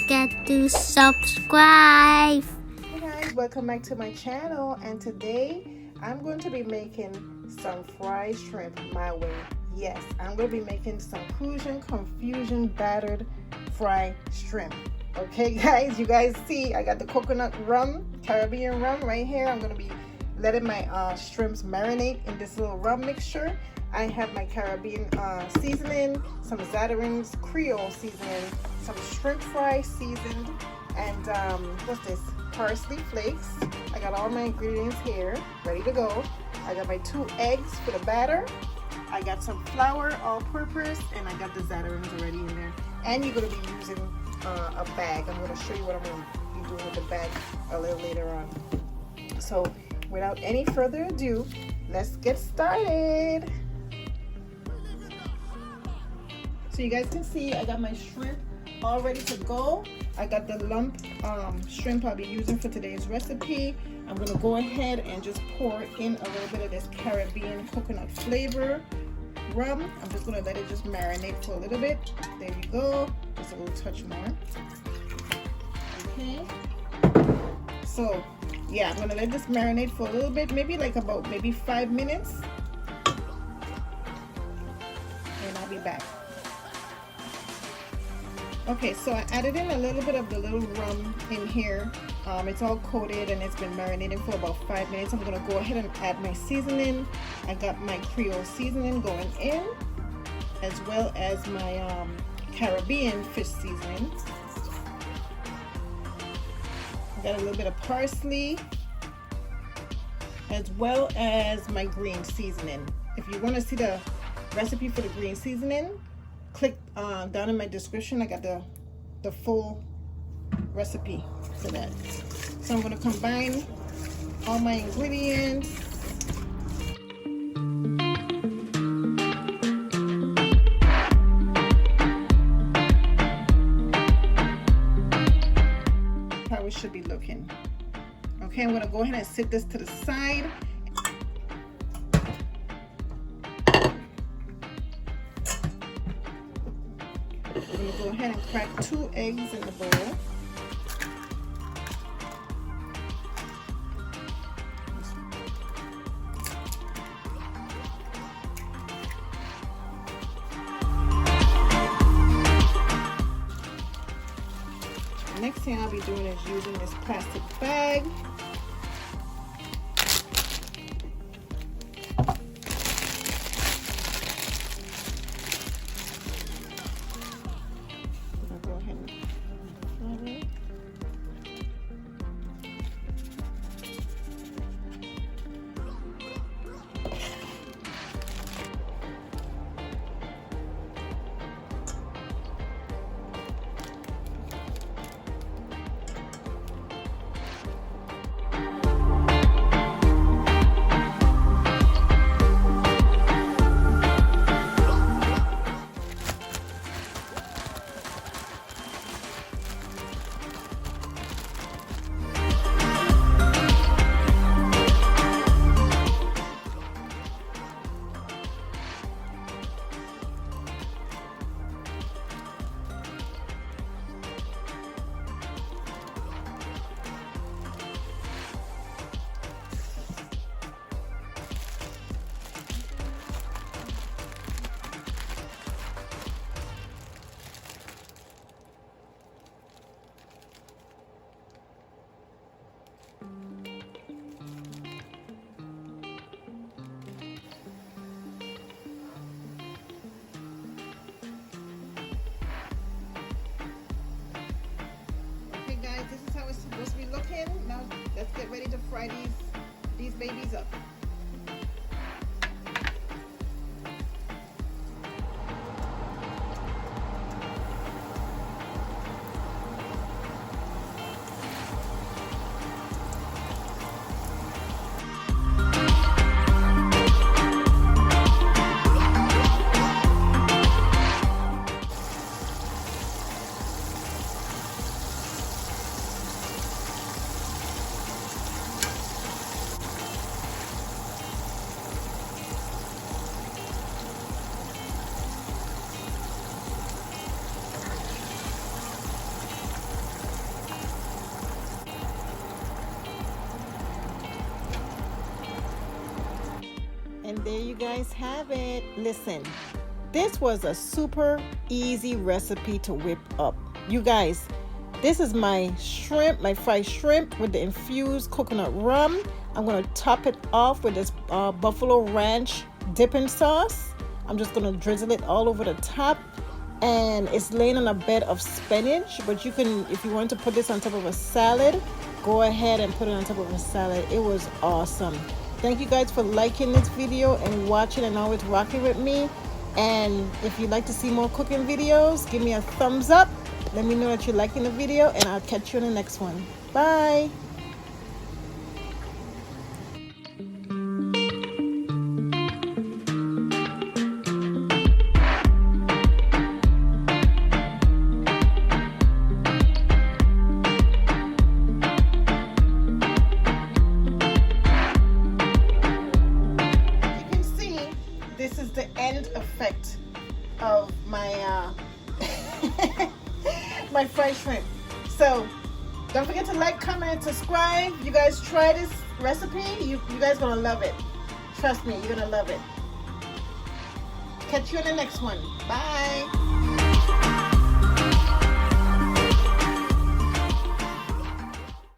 forget to subscribe. Hey guys, welcome back to my channel, and today I'm going to be making some fried shrimp my way. Yes, I'm going to be making some Confusion battered fried shrimp. Okay guys, you guys see I got the coconut rum, Caribbean rum right here. I'm going to be letting my shrimps marinate in this little rum mixture. I have my Caribbean seasoning, some Zatarain's Creole seasoning, some shrimp fry seasoned, and what's this? Parsley flakes. I got all my ingredients here ready to go. I got my 2 eggs for the batter. I got some flour, all-purpose, and I got the Zatarain's already in there. And you're going to be using a bag. I'm going to show you what I'm going to be doing with the bag a little later on. So without any further ado, let's get started. So you guys can see I got my shrimp all ready to go. I got the lump shrimp I'll be using for today's recipe. I'm going to go ahead and just pour in a little bit of this Caribbean coconut flavor rum. I'm just going to let it just marinate for a little bit. There you go. Just a little touch more. Okay. So yeah, I'm going to let this marinate for a little bit, maybe 5 minutes. And I'll be back. Okay, so I added in a little bit of the little rum in here. It's all coated and it's been marinating for about 5 minutes. I'm going to go ahead and add my seasoning. I got my Creole seasoning going in, as well as my Caribbean fish seasoning. I got a little bit of parsley, as well as my green seasoning. If you want to see the recipe for the green seasoning, click down in my description. I got the full recipe for that. So I'm going to combine all my ingredients. How it should be looking. Okay, I'm going to go ahead and set this to the side. I'm going to go ahead and crack 2 eggs in the bowl. The next thing I'll be doing is using this plastic bag. This is how it's supposed to be looking. Now let's get ready to fry these babies up. there you guys have it. Listen, this was a super easy recipe to whip up. You guys, this is my shrimp, my fried shrimp with the infused coconut rum. I'm going to top it off with this buffalo ranch dipping sauce. I'm just going to drizzle it all over the top. And it's laying on a bed of spinach, but you can, if you want to put this on top of a salad, go ahead and put it on top of a salad. It was awesome. Thank you guys for liking this video and watching and always rocking with me. And if you'd like to see more cooking videos, give me a thumbs up. Let me know that you're liking the video, and I'll catch you in the next one. Bye. This is the end effect of my my fried shrimp. So don't forget to like, comment, and subscribe. You guys try this recipe. You guys gonna love it. Trust me, you're gonna love it. Catch you in the next one. Bye.